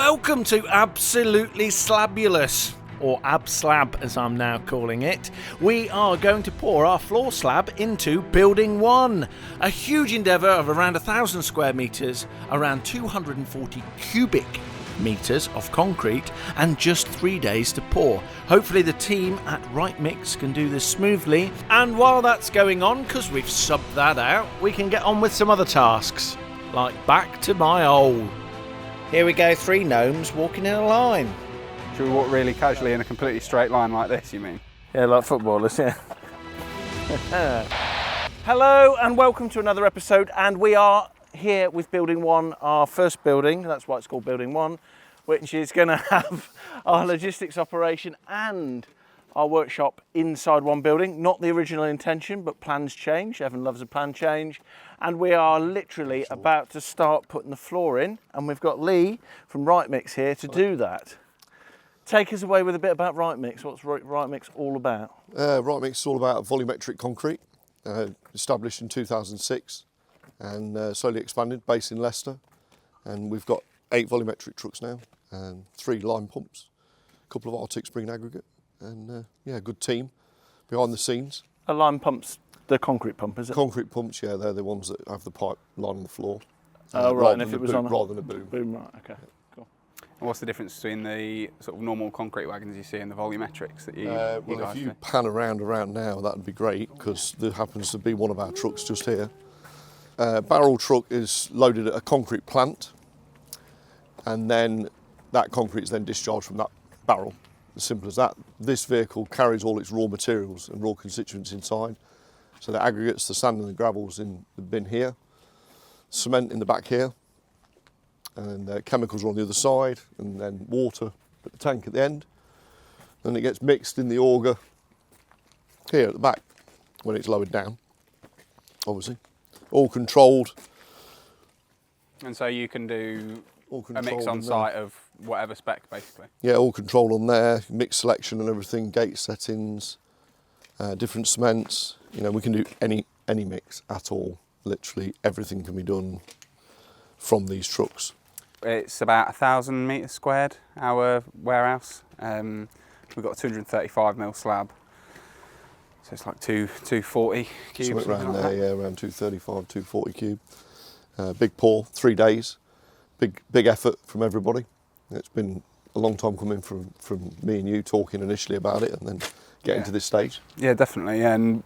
welcome to Absolutely Slabulous, or ABSLAB as I'm now calling it. We are going to pour our floor slab into Building 1, a huge endeavour of around 1,000 square metres, around 240 cubic metres of concrete, and just 3 days to pour. Hopefully the team at Wright Mix can do this smoothly, and while that's going on, because we've subbed that out, we can get on with some other tasks, like back to my hole. Here we go, 3 gnomes walking in a line. Should we walk really casually in a completely straight line like this, you mean? Yeah, like footballers, yeah. Hello and welcome to another episode, and we are here with Building 1, our first building, that's why it's called Building 1, which is going to have our logistics operation and our workshop inside one building. Not the original intention, but plans change. Evan loves a plan change. And we are literally about to start putting the floor in, and we've got Lee from Wright Mix here to do that. Take us away with a bit about Wright Mix. What's Wright Mix all about? Wright Mix is all about volumetric concrete, established in 2006 and slowly expanded, based in Leicester. And we've got 8 volumetric trucks now, and 3 line pumps, a couple of Arctic Spring aggregate, and yeah, good team behind the scenes. A line pump's the concrete pump, is it? Concrete pumps, yeah, they're the ones that have the pipe lining the floor. Oh, right, and if it was on rather than a boom. Boom, right, okay. Yeah. And what's the difference between the sort of normal concrete wagons you see and the volumetrics that you Well, guys if you do? pan around now, that'd be great, because there happens to be one of our trucks just here. Barrel truck is loaded at a concrete plant, and then that concrete is then discharged from that barrel. As simple as that. This vehicle carries all its raw materials and raw constituents inside. So the aggregates, the sand and the gravel's in the bin here, cement in the back here, and chemicals are on the other side, and then water at the tank at the end. Then it gets mixed in the auger here at the back when it's lowered down, obviously. All controlled. And so you can do All a mix controlled on in site of whatever spec, basically. Yeah, all controlled on there, mix selection and everything, gate settings, different cements. You know, we can do any mix at all. Literally everything can be done from these trucks. It's about 1,000 metres squared, our warehouse. We've got a 235mm slab. So it's like 240 cubes. Something around like there, that. yeah, around 235, 240 cube. Big pour, 3 days. Big effort from everybody. It's been a long time coming from me and you talking initially about it, and then getting to this stage. Yeah, definitely. And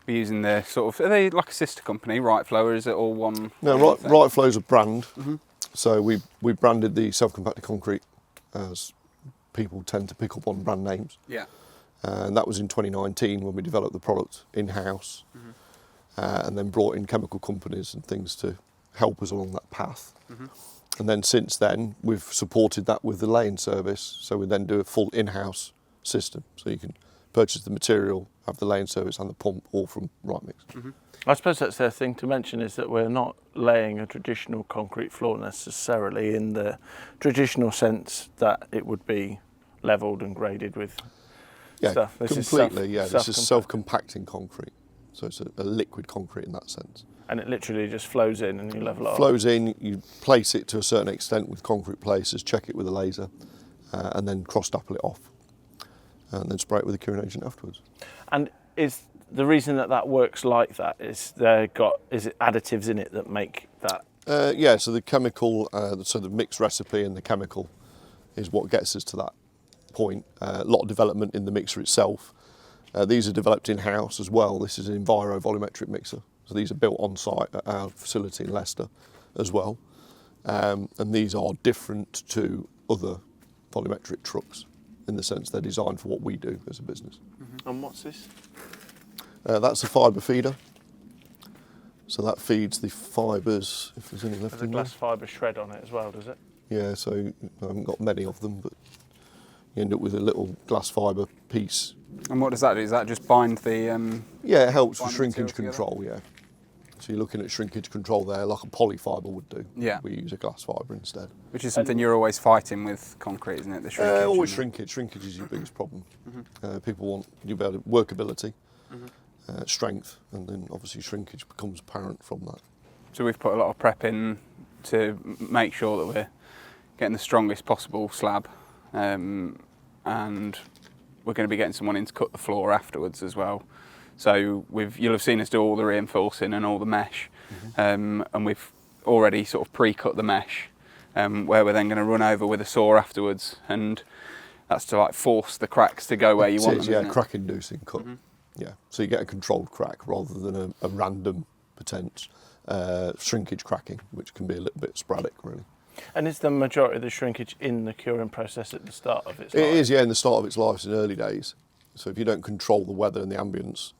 we're using the sort of, are they like a sister company, Wright Flow, or is it all one? No, Wright Flow's a brand. Mm-hmm. So we branded the self-compacted concrete, as people tend to pick up on brand names. Yeah. And that was in 2019 when we developed the product in-house, and then brought in chemical companies and things to help us along that path. And then since then, we've supported that with the laying service. So we then do a full in-house system. So you can purchase the material, have the laying service and the pump all from Wright Mix. I suppose that's the thing to mention, is that we're not laying a traditional concrete floor necessarily in the traditional sense that it would be levelled and graded with stuff. This completely, is this is self-compacting concrete. So it's a liquid concrete in that sense. And it literally just flows in and you level it up. Flows in, you place it to a certain extent with concrete placers, check it with a laser, and then cross-dapple it off. And then spray it with a curing agent afterwards. And is the reason that works like that is it additives in it that make that? Yeah, so the chemical, so the mixed recipe and the chemical is what gets us to that point. A lot of development in the mixer itself. These are developed in-house as well. This is an Enviro volumetric mixer. So these are built on site at our facility in Leicester as well. And these are different to other volumetric trucks in the sense they're designed for what we do as a business. And what's this? That's a fibre feeder. So that feeds the fibres, if there's any left There's a in glass fibre shred on it as well, does it? Yeah, so I haven't got many of them, but you end up with a little glass fibre piece. And what does that do? Does that just bind the... Yeah, it helps with bind the shrinkage material control, yeah. So you're looking at shrinkage control there, like a polyfibre would do. Yeah. We use a glass fibre instead. Which is something you're always fighting with concrete, isn't it? The shrinkage. Always shrinkage. Shrinkage is your biggest problem. People want workability, strength, and then obviously shrinkage becomes apparent from that. So we've put a lot of prep in to make sure that we're getting the strongest possible slab, and we're going to be getting someone in to cut the floor afterwards as well. So you'll have seen us do all the reinforcing and all the mesh, and we've already sort of pre-cut the mesh, where we're then going to run over with a saw afterwards, and that's to like force the cracks to go where you want them. Yeah, crack-inducing cut. Yeah, so you get a controlled crack rather than a random potential shrinkage cracking, which can be a little bit sporadic, really. And is the majority of the shrinkage in the curing process at the start of its life? It is, yeah, in the start of its life, in early days. So if you don't control the weather and the ambience,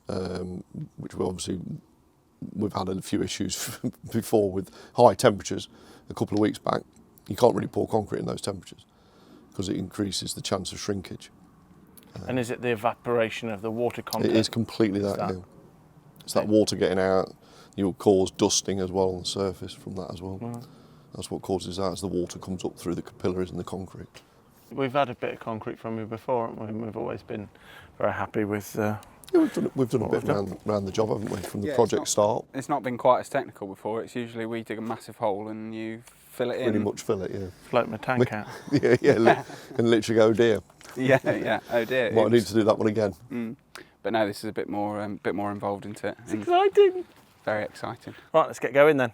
which we've had a few issues before with high temperatures a couple of weeks back, you can't really pour concrete in those temperatures because it increases the chance of shrinkage. And is it the evaporation of the water content? It is completely that, yeah. It's that water getting out. You'll cause dusting as well on the surface from that as well. That's what causes that, as the water comes up through the capillaries in the concrete. We've had a bit of concrete from you before, haven't we? And we've always been very happy with... Yeah, we've done a bit around the job, haven't we, from the project start. It's not been quite as technical before. It's usually we dig a massive hole and you fill it in. Pretty much fill it, yeah. Float my tank out. yeah, and literally go, oh dear. Yeah, oh dear. Might need to do that one again. But no, this is a bit more involved into it. It's exciting. Very exciting. Right, let's get going then.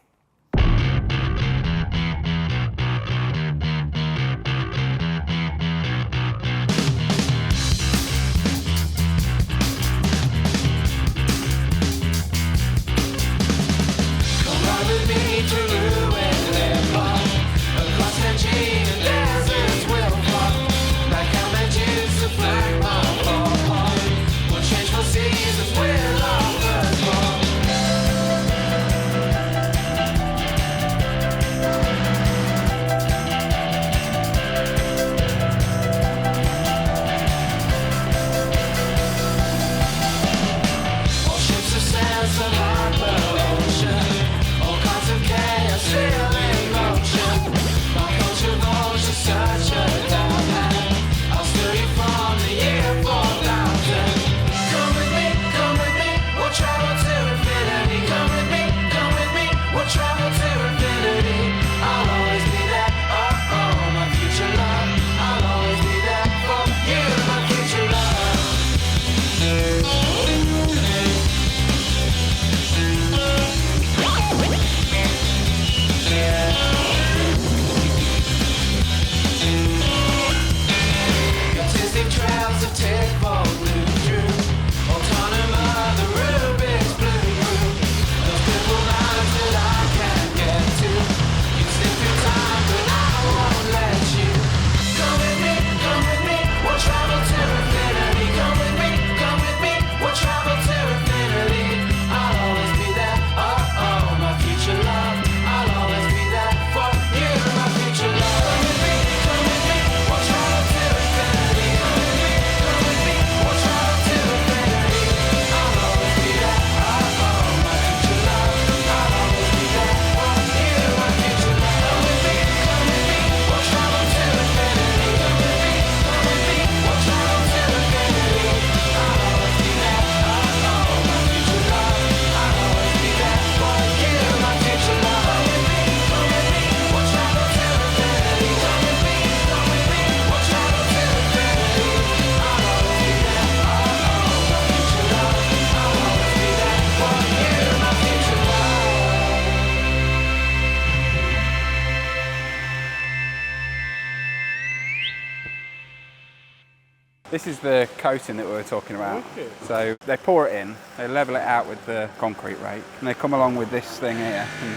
This is the coating that we were talking about. So they pour it in, they level it out with the concrete rake, and they come along with this thing here and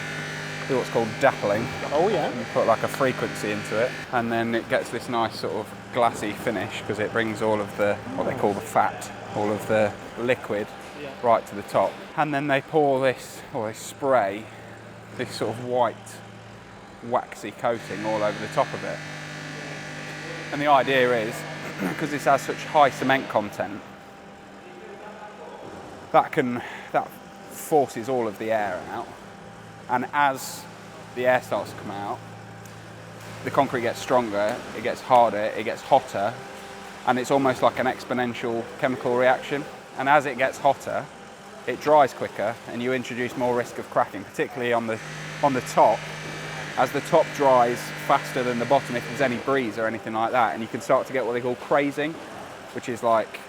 do what's called dappling. Oh yeah. And put like a frequency into it, and then it gets this nice sort of glassy finish because it brings all of the, what they call the fat, all of the liquid right to the top. And then they pour this, or they spray this sort of white, waxy coating all over the top of it. And the idea is, because this has such high cement content, that forces all of the air out, and as the air starts to come out, the concrete gets stronger, it gets harder, it gets hotter, and it's almost like an exponential chemical reaction. And as it gets hotter, it dries quicker, and you introduce more risk of cracking, particularly on the top. as the top dries faster than the bottom if there's any breeze or anything like that, and you can start to get what they call crazing, which is like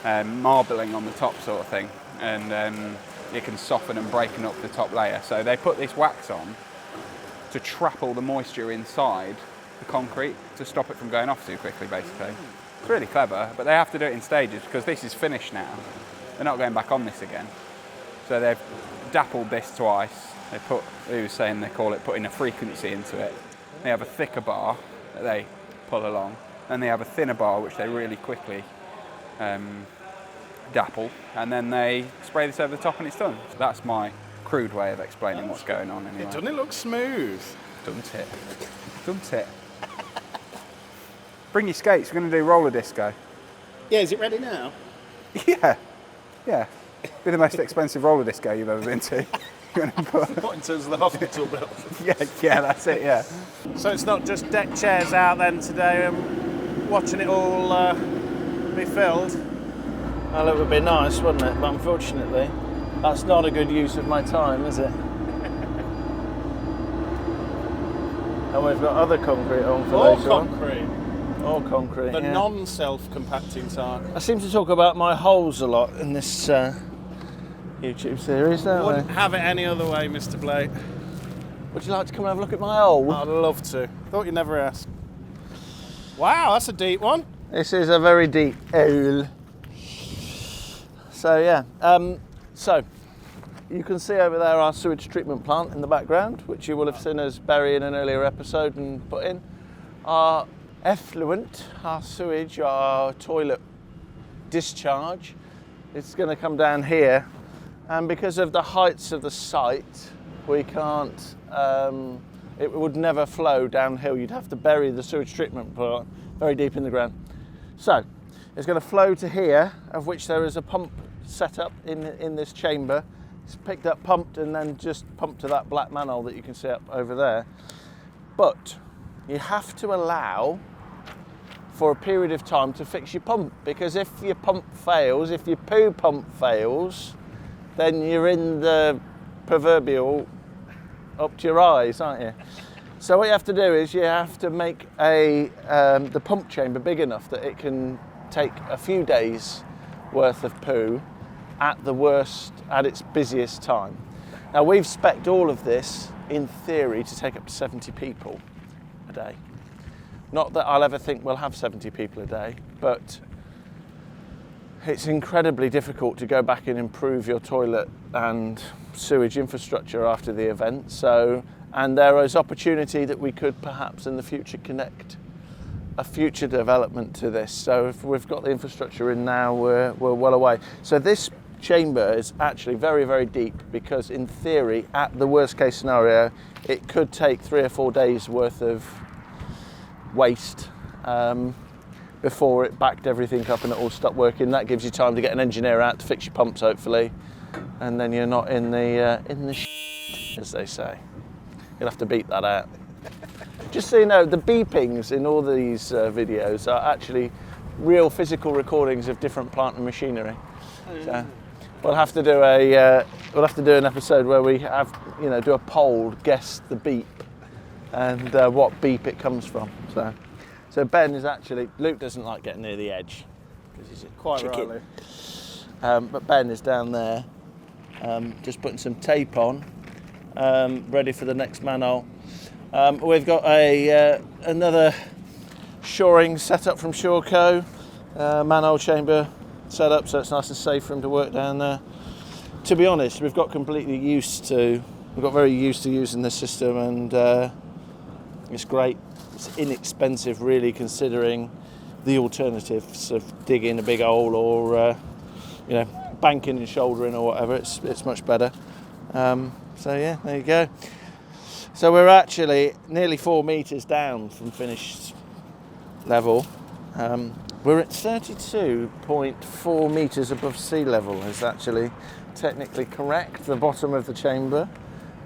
marbling on the top sort of thing, and it can soften and breaking up the top layer. So they put this wax on to trap all the moisture inside the concrete to stop it from going off too quickly, basically. It's really clever, but they have to do it in stages because this is finished now. They're not going back on this again. So they've dappled this twice. He was saying they call it putting a frequency into it. They have a thicker bar that they pull along, and they have a thinner bar which they really quickly dapple, and then they spray this over the top and it's done. So that's my crude way of explaining what's going on anyway. Doesn't it look smooth? Doesn't it? Doesn't it? Bring your skates, we're going to do roller disco. Yeah, is it ready now? Yeah. Be the most expensive roller disco you've ever been to. What, in terms of the hospital bill? yeah, that's it, yeah. So it's not just deck chairs out then today and watching it all be filled? Well, it would be nice, wouldn't it? But unfortunately, that's not a good use of my time, is it? And we've got other concrete on for later on. All concrete, The yeah. non-self-compacting type. I seem to talk about my holes a lot in this YouTube series, don't Wouldn't have it any other way, Mr. Blake. Would you like to come and have a look at my hole? I'd love to. Thought you'd never ask. Wow, that's a deep one. This is a very deep hole. So yeah, so you can see over there our sewage treatment plant in the background, which you will have seen us bury in an earlier episode and put in. Our effluent, our sewage, our toilet discharge, it's going to come down here, and because of the heights of the site, we can't, it would never flow downhill. You'd have to bury the sewage treatment plant very deep in the ground. So it's going to flow to here, of which there is a pump set up in this chamber. It's picked up, pumped, and then just pumped to that black manhole that you can see up over there. But you have to allow for a period of time to fix your pump, because if your pump fails, if your poo pump fails, then you're in the proverbial up to your eyes, aren't you? So what you have to do is you have to make the pump chamber big enough that it can take a few days worth of poo at the worst, at its busiest time. Now we've spec'd all of this in theory to take up to 70 people a day. Not that I'll ever think we'll have 70 people a day, but it's incredibly difficult to go back and improve your toilet and sewage infrastructure after the event. So, and there is opportunity that we could perhaps in the future connect a future development to this. So if we've got the infrastructure in now, we're well away. So this chamber is actually very, very deep, because in theory, at the worst case scenario, it could take 3 or 4 days worth of waste before it backed everything up and it all stopped working. That gives you time to get an engineer out to fix your pumps, hopefully, and then you're not in the shit, as they say. You'll have to beep that out. Just so you know, the beepings in all these videos are actually real physical recordings of different plant and machinery. So we'll have to do an episode where we have, do a poll, guess the beep and what beep it comes from. So Ben is actually, Luke doesn't like getting near the edge because he's a Quite chicken. rightly. But Ben is down there, just putting some tape on, ready for the next manhole. We've got another shoring set up from Shoreco, manhole chamber set up, so it's nice and safe for him to work down there. To be honest, we've got very used to using this system, and it's great. It's inexpensive, really, considering the alternatives of digging a big hole or banking and shouldering or whatever. It's much better. So yeah, there you go. So we're actually nearly 4 meters down from finished level. We're at 32.4 meters above sea level is actually technically correct, the bottom of the chamber.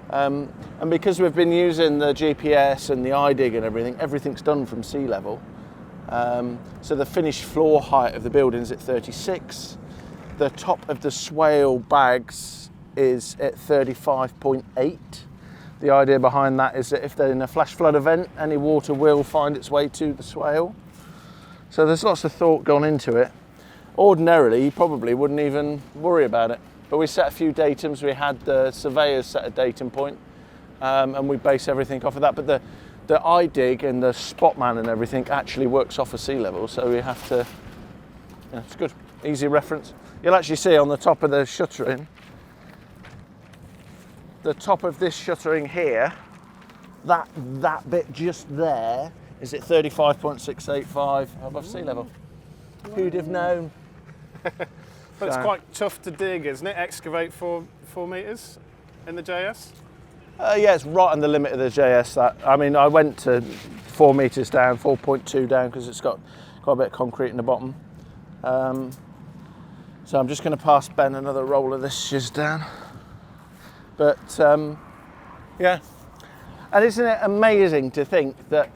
And because we've been using the GPS and the iDig and everything's done from sea level. So the finished floor height of the building is at 36. The top of the swale bags is at 35.8. The idea behind that is that if they're in a flash flood event, any water will find its way to the swale. So there's lots of thought gone into it. Ordinarily, you probably wouldn't even worry about it. But we set a few datums. We had the surveyors set a datum point, and we base everything off of that. But the iDig and the Spotman and everything actually works off of sea level, so we have to, it's good, easy reference. You'll actually see on the top of the shuttering, the top of this shuttering here, that bit just there is at 35.685 above sea level. Who'd have known? But it's quite tough to dig, isn't it? Excavate 4 metres in the JS? Yeah, it's right on the limit of the JS. I went to 4 metres down, 4.2 down, because it's got quite a bit of concrete in the bottom. So I'm just going to pass Ben another roll of this shiz down. But yeah, and isn't it amazing to think that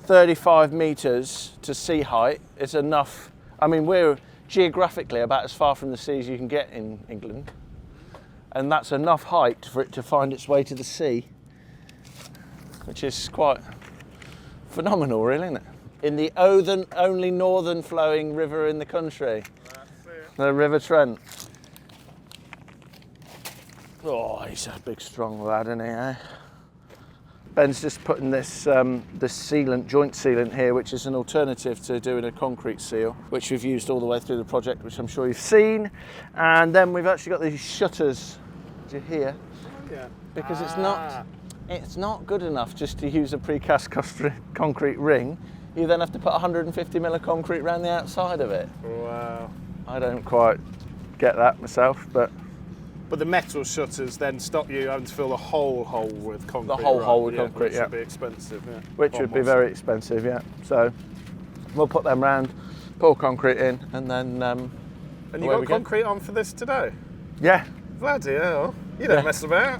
35 metres to sea height is enough? I mean, we're geographically about as far from the sea as you can get in England, and that's enough height for it to find its way to the sea, which is quite phenomenal, really, isn't it? In the only northern flowing river in the country, the River Trent. Oh, he's a big, strong lad, isn't he, eh? Ben's just putting this sealant, joint sealant here, which is an alternative to doing a concrete seal, which we've used all the way through the project, which I'm sure you've seen. And then we've actually got these shutters to here, because it's not good enough just to use a precast concrete ring. You then have to put 150 mil of concrete around the outside of it. Wow. I don't quite get that myself, but the metal shutters then stop you having to fill the whole hole with concrete. The whole hole with concrete, which would be expensive, yeah. Which would be very expensive, yeah. So we'll put them round, pour concrete in, and then. And you got concrete on for this today? Yeah. Bloody hell! You don't mess about.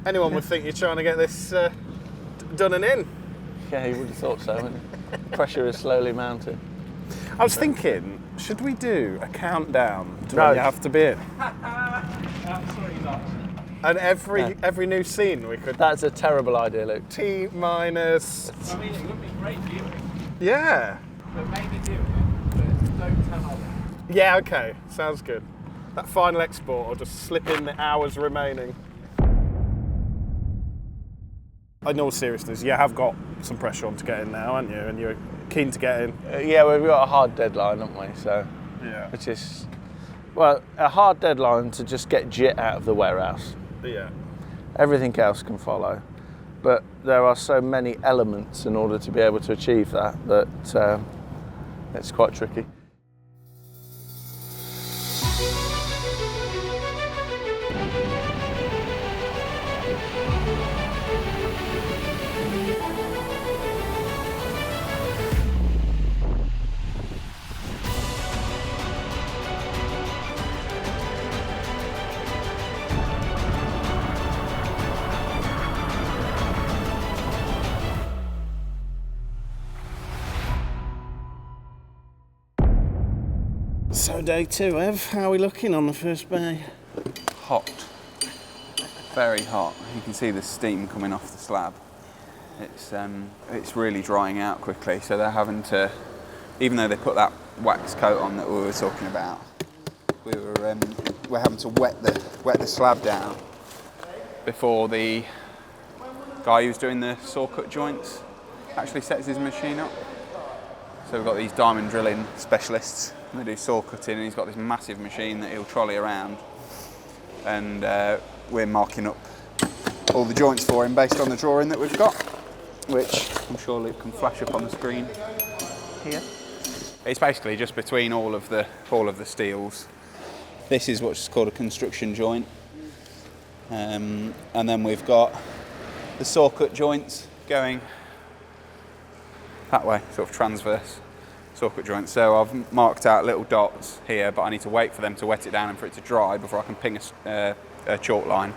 Anyone would think you're trying to get this done and in. Yeah, you would have thought so. Wouldn't you? The pressure is slowly mounting. I was thinking, should we do a countdown to when you have to be in? Absolutely not. And every new scene we could. That's a terrible idea, Luke. T minus. I mean, it would be great viewing, Yeah. but maybe do it, but don't tell others. Yeah. Okay. Sounds good. That final export, or just slip in the hours remaining. In all seriousness, you have got some pressure on to get in now, haven't you? And you're keen to get in. Yeah, we've got a hard deadline, haven't we? So, Yeah. which is, well, a hard deadline to just get JIT out of the warehouse. Yeah. Everything else can follow, but there are so many elements in order to be able to achieve that it's quite tricky. So day 2, Ev, how are we looking on the first bay? Hot. Very hot. You can see the steam coming off the slab. It's really drying out quickly, so they're having to, even though they put that wax coat on that we were talking about, we're having to wet the slab down before the guy who's doing the saw cut joints actually sets his machine up. So we've got these diamond drilling specialists, and they do saw cutting, and he's got this massive machine that he'll trolley around, and we're marking up all the joints for him based on the drawing that we've got, which I'm sure Luke can flash up on the screen here. It's basically just between all of the steels. This is what's called a construction joint, and then we've got the saw cut joints going that way, sort of transverse saw cut joints. So I've marked out little dots here, but I need to wait for them to wet it down and for it to dry before I can ping a chalk line,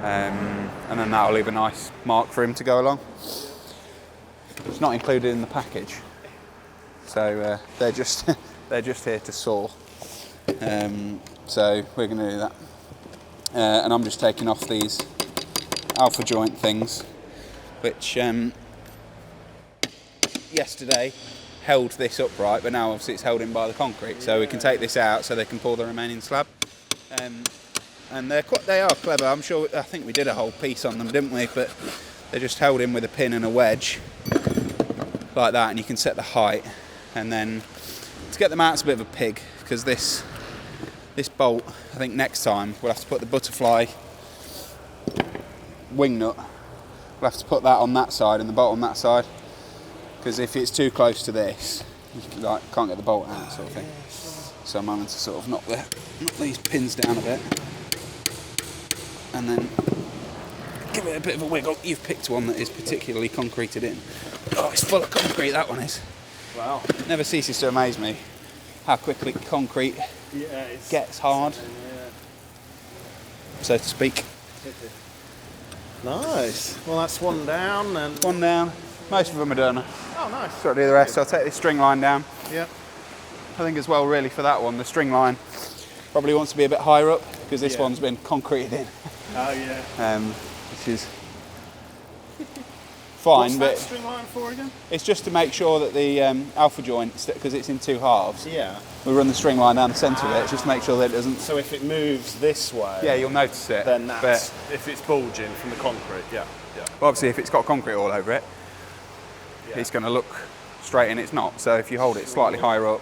and then that'll leave a nice mark for him to go along. It's not included in the package, so they're just here to saw. So we're going to do that, and I'm just taking off these alpha joint things, which yesterday held this upright, but now obviously it's held in by the concrete. So we can take this out so they can pour the remaining slab. And they are clever. I think we did a whole piece on them, didn't we? But they're just held in with a pin and a wedge like that, and you can set the height. And then to get them out, it's a bit of a pig, because this bolt, I think next time we'll have to put the butterfly wing nut. We'll have to put that on that side and the bolt on that side, because if it's too close to this, you can't get the bolt out, sort of thing. So I'm having to sort of knock these pins down a bit, and then give it a bit of a wiggle. You've picked one that is particularly concreted in. Oh, it's full of concrete, that one is. Wow. It never ceases to amaze me how quickly concrete gets hard, so to speak. Nice. Well, that's one down. And One down. Most of them are done. oh, nice. So I'll do the rest. I'll take this string line down. Yep. I think as well, really, for that one, the string line probably wants to be a bit higher up, because this one's been concreted in. Oh yeah. Which is fine, What's but that string line for again? it's just to make sure that the alpha joint, because it's in two halves, Yeah. we run the string line down the centre of it, just to make sure that it doesn't. So if it moves this way, Yeah, you'll notice it. then that's But if it's bulging from the concrete. Yeah. Yeah. obviously, if it's got concrete all over it, it's going to look straight, and it's not. So if you hold it slightly higher up,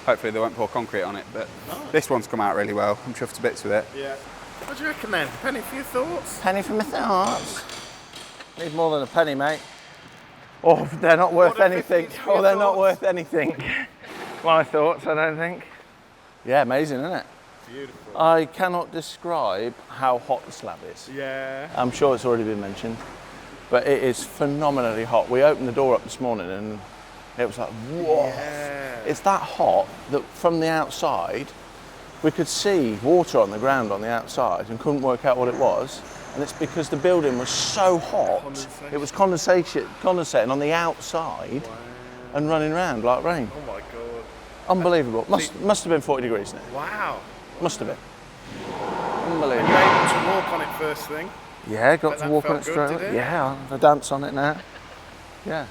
hopefully they won't pour concrete on it. But this one's come out really well. I'm chuffed to bits with it. Yeah. What do you reckon then? Penny for your thoughts? Penny for my thoughts. Need more than a penny, mate. Oh, they're not worth What a anything. 50 for your Oh, they're not thoughts? worth anything. My thoughts, I don't think. Yeah, amazing, isn't it? Beautiful. I cannot describe how hot the slab is. Yeah. I'm sure it's already been mentioned, but it is phenomenally hot. We opened the door up this morning and it was like, whoa. Yeah. It's that hot that from the outside, we could see water on the ground on the outside and couldn't work out what it was. And it's because the building was so hot, Condensation. it was condensating on the outside and running around like rain. Oh my god. Unbelievable. Must have been 40 degrees in it. Wow. Must have been. You're Unbelievable. able to walk on it first thing. Yeah, got Bet to that walk on felt it good, straight did away. it? Yeah, I'll have a dance on it now. Yeah.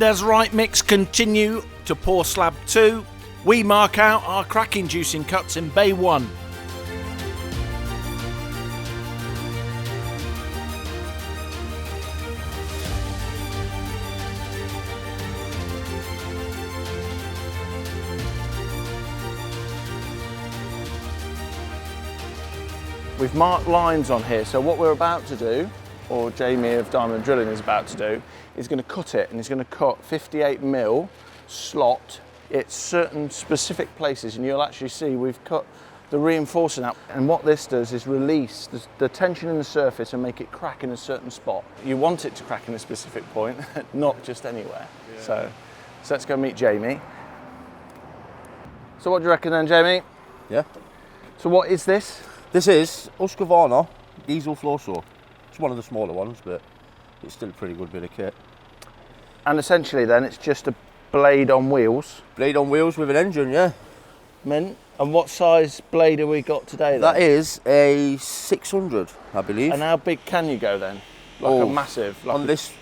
As Wright mix continue to pour slab 2, we mark out our crack inducing cuts in bay 1. We've marked lines on here, so what we're about to do, or Jamie of Diamond Drilling is about to do, is going to cut it, and he's going to cut 58mm slot at certain specific places, and you'll actually see we've cut the reinforcing out, and what this does is release the tension in the surface and make it crack in a certain spot. You want it to crack in a specific point, not just anywhere. Yeah. So let's go meet Jamie. So what do you reckon then, Jamie? Yeah. So what is this? This is Husqvarna diesel floor saw. It's one of the smaller ones, but it's still a pretty good bit of kit. And essentially then it's just a blade on wheels. Blade on wheels with an engine, yeah. Mint. And what size blade have we got today then? That is a 600, I believe. And how big can you go then? Like a massive? Like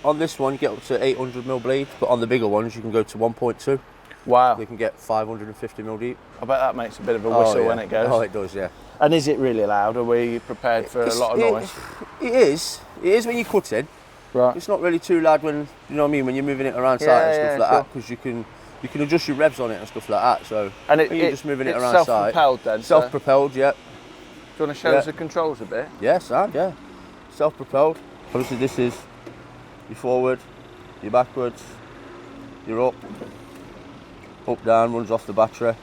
on this one, you get up to 800mm blade, but on the bigger ones, you can go to 1.2. Wow. You can get 550mm deep. I bet that makes a bit of a whistle yeah. when it goes. Oh, it does, yeah. And is it really loud? Are we prepared for a lot of noise? It is. It is when you cut in. Right. It's not really too loud when, you know what I mean, when you're moving it around site and stuff like that, because you can adjust your revs on it and stuff like that. So and when you're just moving it around site. Self-propelled then? Self-propelled, yeah. Do you want to show us the controls a bit? Yes, yeah. Self-propelled. Obviously this is your forward, your backwards, your up, down, runs off the battery.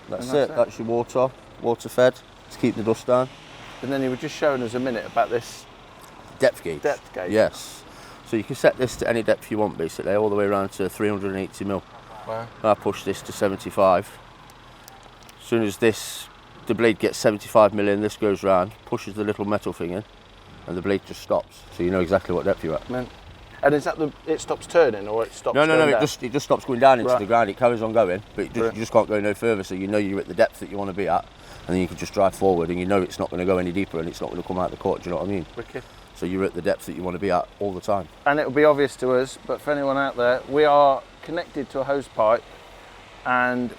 That's it. That's your water fed to keep the dust down. And then you were just showing us a minute about this depth gauge. Depth gauge. Yes. So you can set this to any depth you want, basically, all the way around to 380mm. Wow. And I push this to 75. As soon as the blade gets 75mm in, this goes round, pushes the little metal thing in, and the blade just stops. So you know exactly what depth you're at. Man. And is that it stops turning or it stops? No, going it down? just stops going down into Right. the ground. It carries on going, but you just can't go no further. So you know you're at the depth that you want to be at, and then you can just drive forward, and you know it's not going to go any deeper, and it's not going to come out of the court. Do you know what I mean? Wicked. So you're at the depth that you want to be at all the time. And it'll be obvious to us, but for anyone out there, we are connected to a hose pipe, and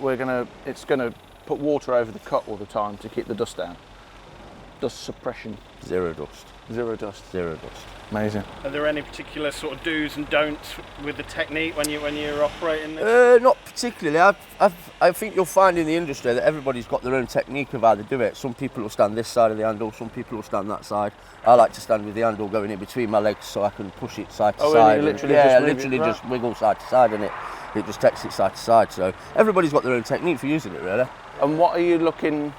it's gonna put water over the cut all the time to keep the dust down. Dust suppression. Zero dust. Zero dust. Zero dust. Amazing. Are there any particular sort of do's and don'ts with the technique when you're operating this? Not particularly. I think you'll find in the industry that everybody's got their own technique of how they do it. Some people will stand this side of the handle, some people will stand that side. I like to stand with the handle going in between my legs so I can push it side to side. Literally just wiggle side to side, and it just takes it side to side. So everybody's got their own technique for using it, really. And what are you looking?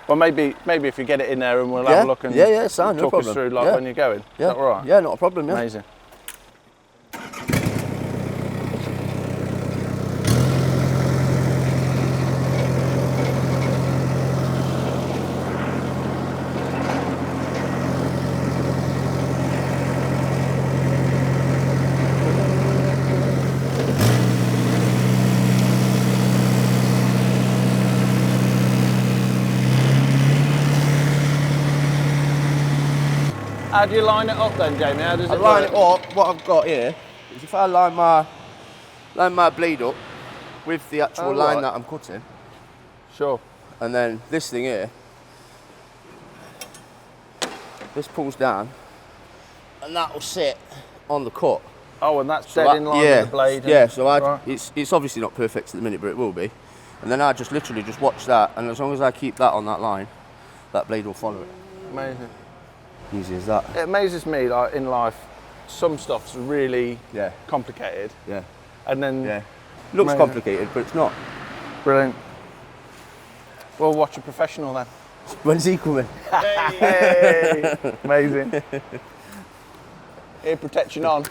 Well, maybe if you get it in there and we'll have a look and sound, no talk problem. us through when you're going. Is that all right? Yeah, not a problem. Yeah. Amazing. How do you line it up then, Jamie? How does it line work? it up. What I've got here is if I line my blade up with the actual line that I'm cutting, Sure. and then this thing here, this pulls down, and that will sit on the cut. Oh, and that's dead in line with the blade. Yeah. So right. it's obviously not perfect at the minute, but it will be. And then I just literally just watch that, and as long as I keep that on that line, that blade will follow it. Amazing. Easy as that. It amazes me, like in life, some stuff's really complicated, Yeah. and then Looks Amazing. complicated, but it's not. brilliant. Well, watch a professional then. When's he coming? Hey, amazing. Ear protection on.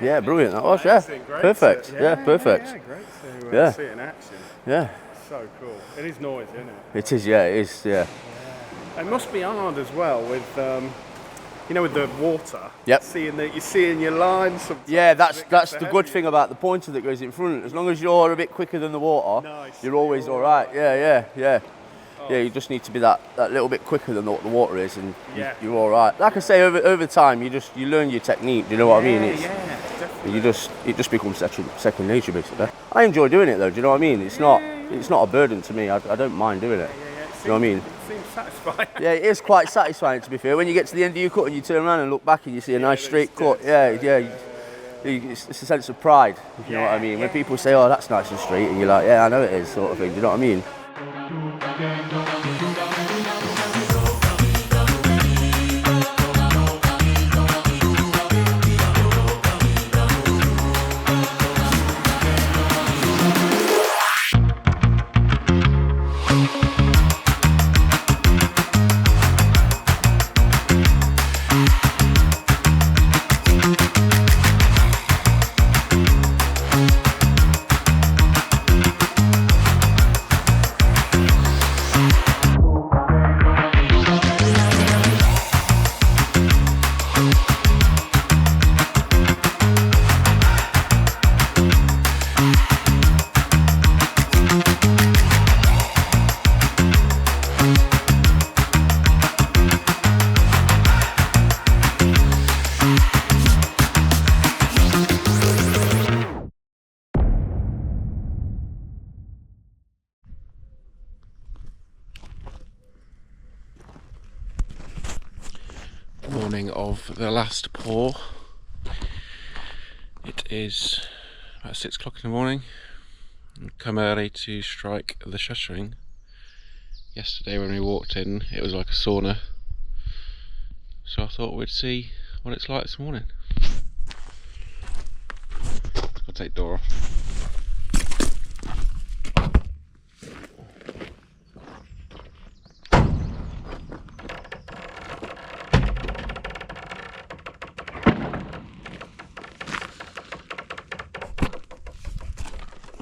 Yeah, brilliant. That was, yeah. Perfect. Yeah, perfect. Yeah, great to see it in action. Yeah. So cool. It is noisy, isn't it? It is, yeah, it is, yeah. It must be hard as well with, with the water. Yep. You're seeing your lines. Sometimes Yeah, that's gets the ahead good of thing about the pointer that goes in front. As long as you're a bit quicker than the water, Nice. you're always all right. Yeah. Yeah, you just need to be that little bit quicker than what the water is, and you're all right. Like I say, over time, you learn your technique. Do you know what I mean? definitely. It just becomes second nature, basically. I enjoy doing it though. Do you know what I mean? It's not a burden to me. I don't mind doing it. Do you know what I mean? It seems satisfying. Yeah, it is quite satisfying, to be fair. When you get to the end of your cut and you turn around and look back and you see a nice straight cut. Yeah. it's a sense of pride, if you know what I mean. When people say, oh, that's nice and straight, and you're like, yeah, I know it is, sort of thing, do you know what I mean? Morning of the last pour. It is about 6 o'clock in the morning. I've come early to strike the shuttering. Yesterday when we walked in it was like a sauna, so I thought we'd see what it's like this morning. I'll take the door off.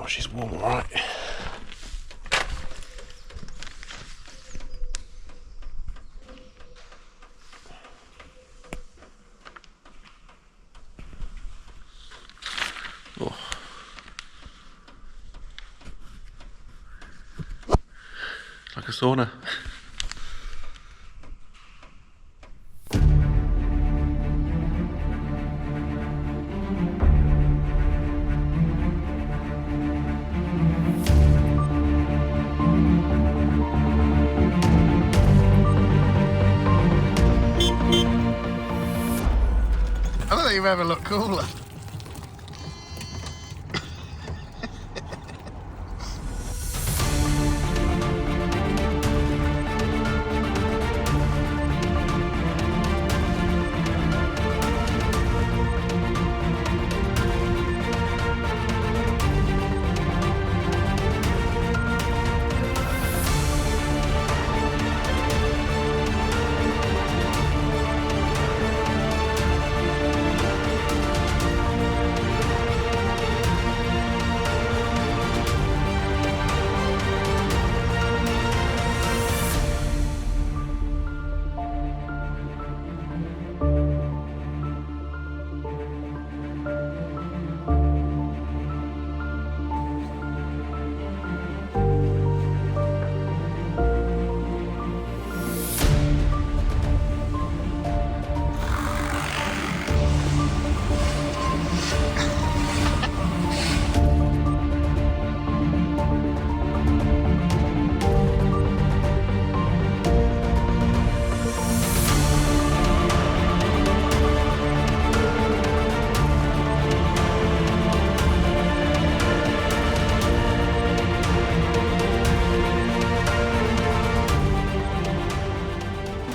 She's warm, right? Oh. Like a sauna. I don't think you've ever looked cooler.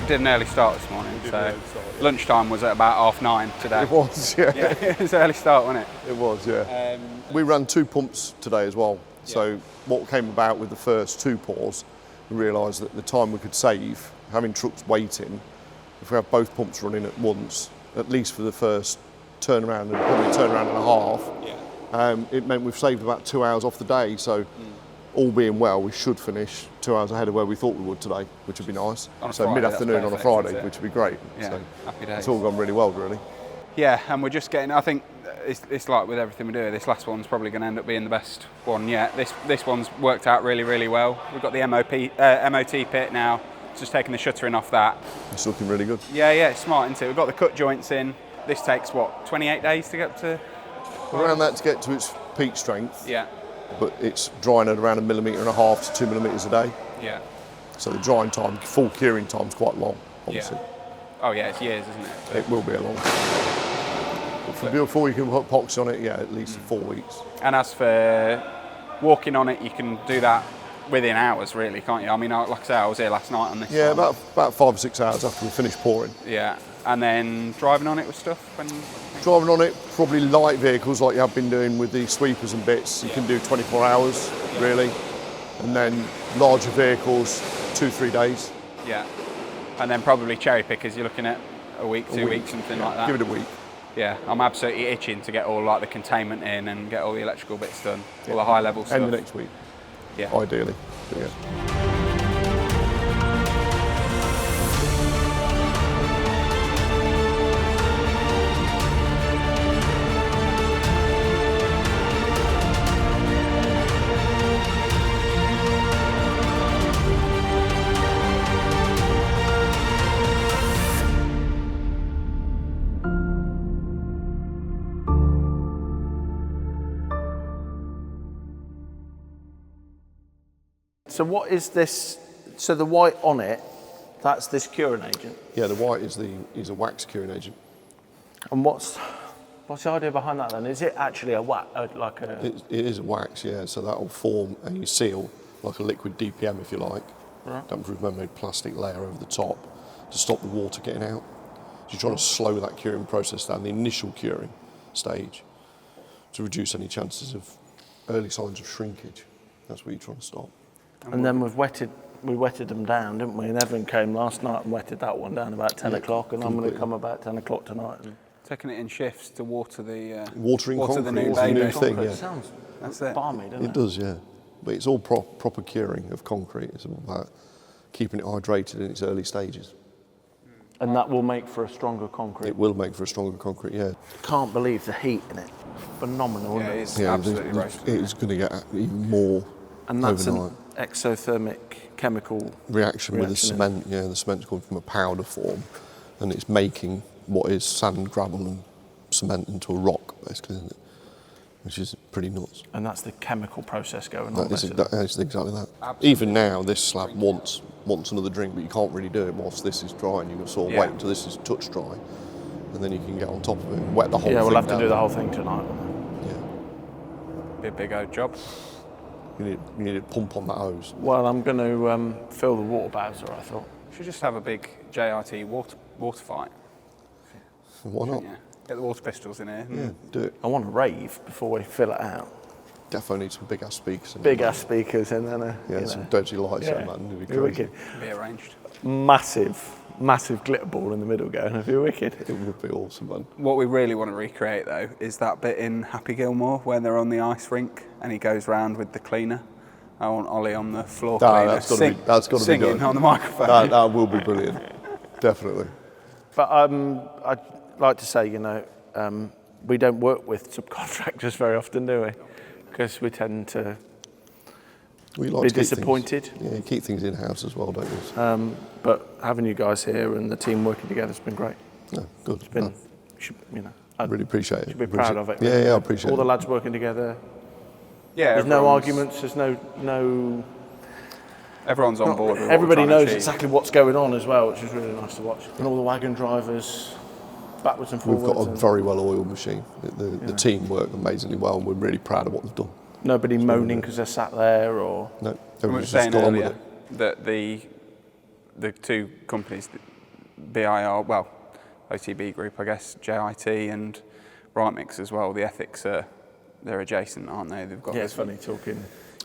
Did an early start this morning, so lunchtime was at about 9:30 today. It was, yeah. Yeah, it was an early start, wasn't it? It was, yeah. We ran 2 pumps today as well. So what came about with the first 2 pours, we realised that the time we could save, having trucks waiting, if we have both pumps running at once, at least for the first turnaround and probably turnaround and a half, it meant we've saved about 2 hours off the day. So all being well, we should finish 2 hours ahead of where we thought we would today, which would be nice. So mid-afternoon on a Friday, which would be great. Yeah, so happy days. it's all gone really well, really. Yeah, and we're just getting, I think it's like with everything we do, this last one's probably going to end up being the best one yet. This one's worked out really, really well. We've got the MOT pit now, just taking the shuttering off that. It's looking really good. Yeah, it's smart, isn't it? We've got the cut joints in. This takes, what, 28 days to get to? Around that to get to its peak strength. Yeah. But it's drying at around 1.5 millimetres to 2 millimetres a day. Yeah. So the drying time, full curing time is quite long, obviously. Yeah. Oh yeah, it's years, isn't it? It will be a long time. Before you can put epoxy on it, yeah, at least 4 weeks. And as for walking on it, you can do that within hours, really, can't you? I mean, like I say, I was here last night on this. Yeah, one. about 5 or 6 hours after we finished pouring. Yeah, and then driving on it with stuff. Driving on it, probably light vehicles like you have been doing with the sweepers and bits, you can do 24 hours, really. And then larger vehicles, 2-3 days. Yeah, and then probably cherry pickers, you're looking at a week, 2 weeks, something like that. Give it a week. Yeah, I'm absolutely itching to get all like the containment in and get all the electrical bits done, all the high level stuff. End of next week. Yeah. Ideally. But yeah. So what is this? So the white on it, that's this curing agent. Yeah, the white is a wax curing agent. And what's the idea behind that then? Is it actually a wax, like a? It is a wax, yeah. So that will form a seal, like a liquid DPM, if you like. Right. Damp-proof man-made plastic layer over the top to stop the water getting out. So you're trying to slow that curing process down, the initial curing stage, to reduce any chances of early signs of shrinkage. That's what you're trying to stop. And then we wetted them down, didn't we? And Evan came last night and wetted that one down about 10 o'clock, and I'm going to come about 10 o'clock tonight. And Taking it in shifts to water the watering water concrete, the new water the baby. new thing, yeah. It sounds That's it. balmy, doesn't it? It does, yeah. But it's all proper curing of concrete. It's about keeping it hydrated in its early stages. And that will make for a stronger concrete. It will make for a stronger concrete, yeah. Can't believe the heat in it. Phenomenal, Yeah, isn't it? it's Yeah, absolutely roasting. it's going to get even more And that's overnight. an exothermic chemical Reaction with the reaction, cement, yeah, the cement's coming from a powder form and it's making what is sand, gravel and cement into a rock, basically, isn't it? Which is pretty nuts. And that's the chemical process going on. That is exactly that. Absolutely. Even now, this slab wants another drink, but you can't really do it whilst this is dry, and you've got to sort of wait until this is touch dry, and then you can get on top of it and wet the whole thing. Yeah, we'll have to down. do the whole thing tonight. Yeah. Be a big old job. You need to pump on that hose. Well, I'm going to fill the water bowser, I thought. Should just have a big JRT water fight. Why not? Yeah. Get the water pistols in here. Yeah, do it. I want to rave before we fill it out. Defo needs some big ass speakers. Big ass speakers and then some dodgy lights Yeah. on that. It'd be Be crazy. wicked. Be arranged. Massive glitter ball in the middle going. It'd be wicked. It would be awesome, man. What we really want to recreate though is that bit in Happy Gilmore where they're on the ice rink and he goes round with the cleaner. I want Ollie on the floor cleaner. That's got to be singing done. on the microphone. That will be brilliant. Definitely. But I'd like to say, we don't work with subcontractors very often, do we? Because we tend to We like be to keep disappointed. Things, keep things in house as well, don't we? But having you guys here and the team working together has been great. No, good. It's been, No, I really appreciate it. should be proud of it. Yeah, I appreciate all it. the lads working together. Yeah, There's no arguments. There's no. Everyone's on board. with what Everybody we're trying to knows achieve. exactly what's going on as well, which is really nice to watch. And all the wagon drivers, backwards and We've forwards. got a very well-oiled machine. The team work amazingly well, and we're really proud of what they've done. Nobody moaning because they're sat there or. No, We were everybody's just saying gone on with earlier it. that the two companies, BIR, well, OTB Group, I guess, JIT and Wright Mix as well. The ethics they're adjacent, aren't they? They've got. Yeah, it's funny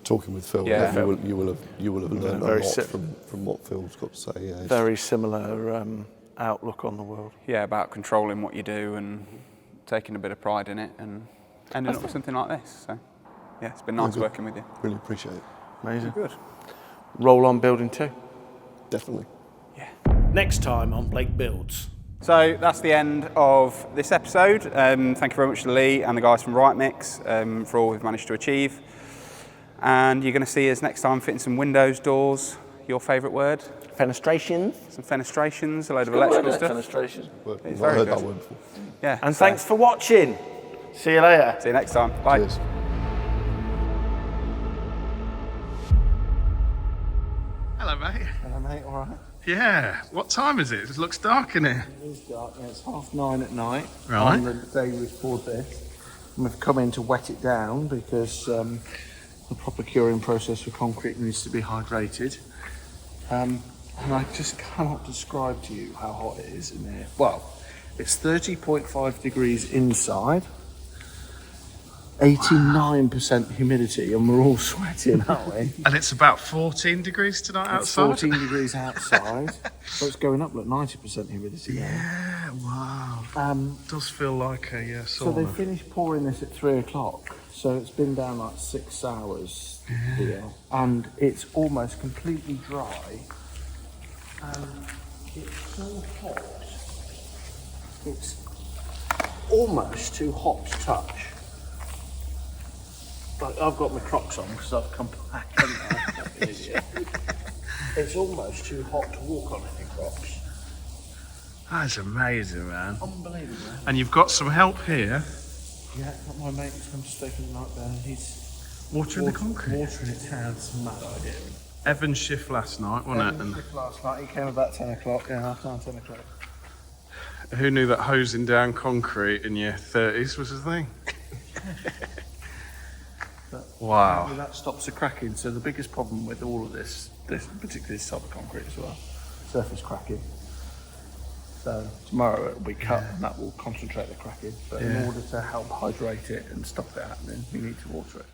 Talking with Phil, Yeah. you will have learned a very lot si- from what Phil's got to say. Yeah, it's- Very similar outlook on the world. Yeah, about controlling what you do and taking a bit of pride in it and ending up with something like this. So, yeah, it's been nice good. working with you. Really appreciate it. Amazing. Good. Roll on building 2. Definitely. Next time on Blake Builds. So that's the end of this episode. Thank you very much to Lee and the guys from Wright Mix for all we've managed to achieve. And you're going to see us next time fitting some windows, doors, your favourite word? Fenestrations. Some fenestrations, a load of electrical stuff. Fenestrations. But It's I've not very heard good. that word before. Yeah. And so thanks for watching. See you later. See you next time. Bye. Cheers. Hello, mate. Hello, mate, all right? Yeah. What time is it? It looks dark in here. It is dark, yeah, it's 9:30 at night Right. on the day we poured this. And we've come in to wet it down because the proper curing process for concrete needs to be hydrated. And I just cannot describe to you how hot it is in here. Well, it's 30.5 degrees inside, 89% humidity, and we're all sweating, aren't we? And it's about 14 degrees tonight It's outside. 14 degrees outside, so it's going up, look, 90% humidity now. Yeah, wow. Does feel like a So they sauna. finished pouring this at 3 o'clock, so it's been down like 6 hours here, and it's almost completely dry, and it's so hot, it's almost too hot to touch. But I've got my Crocs on because I've come back, haven't I? Idiot. It's almost too hot to walk on in Crocs. That's amazing, man. Unbelievable. And you've got some help here. Yeah, got my mate who's come to stay for the night there. He's Watering the concrete. watering it down. It's a mad idea. Evan's shift last night, wasn't it? And Last night he came about 10 o'clock, yeah, half 9, 10 o'clock. who knew that hosing down concrete in your 30s was a thing? Wow. Well, that stops the cracking. So the biggest problem with all of this particularly this type of concrete as well, surface cracking. So tomorrow it'll be cut and that will concentrate the cracking. But in order to help hydrate it and stop it happening, we need to water it.